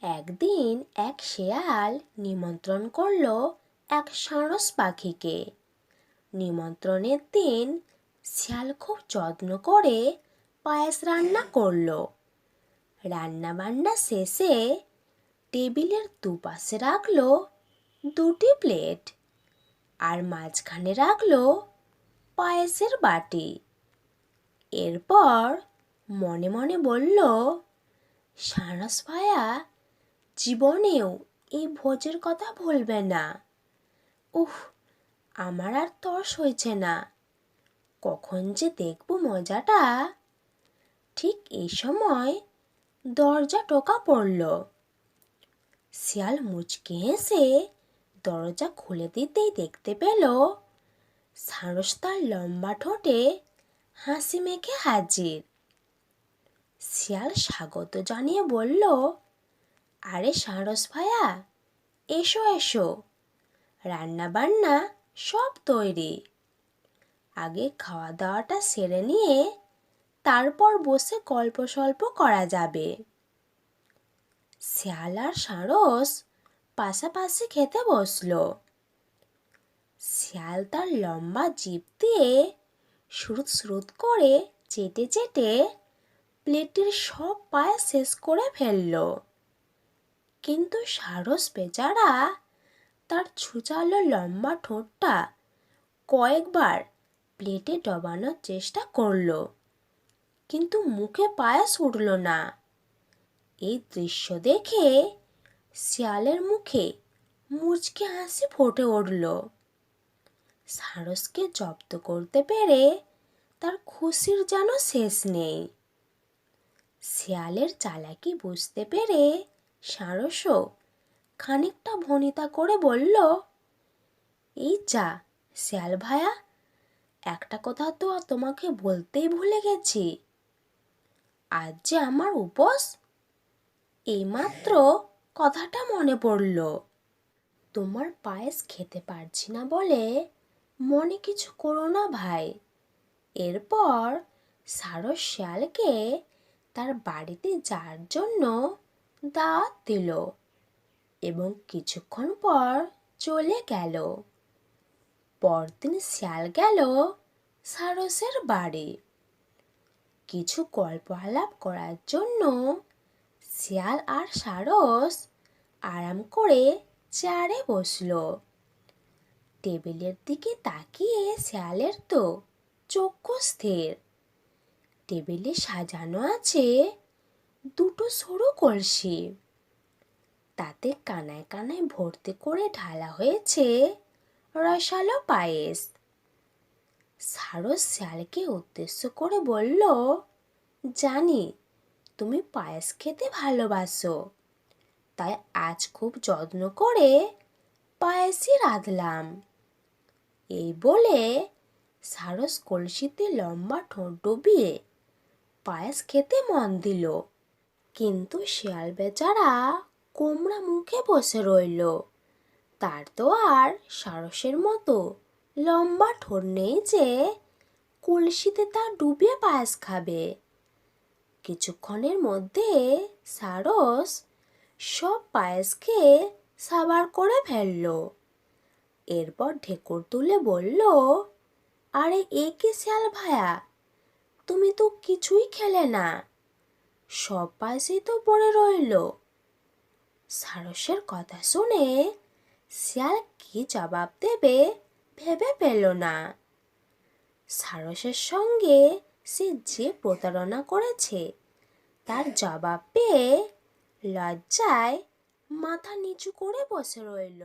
একদিন এক শেয়াল নিমন্ত্রণ করলো এক সারস পাখিকে। নিমন্ত্রণের দিন শিয়াল খুব যত্ন করে পায়েস রান্না করলো। রান্না বান্না শেষে টেবিলের দুপাশে রাখলো দুটি প্লেট, আর মাঝখানে রাখলো পায়েসের বাটি। এরপর মনে মনে বলল, সারস ভায়া জীবনেও এই ভোজের কথা ভুলবে না। উফ, আমার আর তর্স হয়েছে না, কখন যে দেখব মজাটা। ঠিক এই সময় দরজা টোকা পড়ল। শিয়াল মুচকি হেসে দরজা খুলে দিতেই দেখতে পেল সারস তার লম্বা ঠোঁটে হাসি মেখে হাজির। শিয়াল স্বাগত জানিয়ে বলল, আরে সারস ভায়া, এসো এসো, রান্না বান্না সব তৈরি। আগে খাওয়া দাওয়াটা সেরে নিয়ে তারপর বসে গল্প সল্প করা যাবে। শিয়াল আর সারস পাশাপাশি খেতে বসলো। শিয়াল তার লম্বা জিভ দিয়ে শ্রুত শ্রুত করে চেটে চেটে প্লেটের সব পায়েস শেষ করে ফেললো। কিন্তু সারস বেচারা তার ছুচালো লম্বা ঠোঁটটা কয়েকবার প্লেটে ডবানোর চেষ্টা করলো, কিন্তু মুখে পায়েস উঠল না। এই দৃশ্য দেখে শিয়ালের মুখে মুচকি হাসি ফুটে উঠল। সারসকে জব্দ করতে পেরে তার খুশির যেন শেষ নেই। শিয়ালের চালাকি বুঝতে পেরে সারসও খানিকটা ভনিতা করে বলল, এই যা শিয়াল ভায়া, একটা কথা তো তোমাকে বলতেই ভুলে গেছি। আজ যে আমার উপোস, এইমাত্র কথাটা মনে পড়ল। তোমার পায়েস খেতে পারছি না বলে মনে কিছু করো না ভাই। এরপর সারস শিয়ালকে তার বাড়িতে যাওয়ার জন্য দাওয়াত দিল এবং কিছুক্ষণ পর চলে গেল। পরদিন শিয়াল গেল সারসের বাড়ি। কিছু গল্প আলাপ করার জন্য শিয়াল আর সারস আরাম করে চেয়ারে বসলো। টেবিলের দিকে তাকিয়ে শিয়ালের তো চক্ষু স্থির। টেবিলে সাজানো আছে দুটো সরু কলসি, তাতে কানায় কানায় ভর্তি করে ঢালা হয়েছে রসালো পায়েস। সারস শিয়ালকে উদ্দেশ্য করে বলল, জানি তুমি পায়েস খেতে ভালোবাসো, তাই আজ খুব যত্ন করে পায়েসই রাঁধলাম। এই বলে সারস কলসিতে লম্বা ঠোঁট ডুবিয়ে পায়েস খেতে মন দিল। কিন্তু শিয়াল বেচারা কোমড়া মুখে বসে রইল। তার তো আর সারসের মতো লম্বা ঠোঁট নেই যে কলসিতে তা ডুবিয়ে পায়েস খাবে। কিছুক্ষণের মধ্যে সারস সব পায়েস খেয়ে সাবার করে ফেলল। এরপর ঢেকুর তুলে বলল, আরে এ কি শিয়াল ভায়া, তুমি তো কিছুই খেলে না, সব পায়েসই তো পড়ে রইল। সারসের কথা শুনে শিয়াল কি জবাব দেবে ভেবে পেল না। সারসের সঙ্গে সে যে প্রতারণা করেছে তার জবাব পেয়ে লজ্জায় মাথা নিচু করে বসে রইল।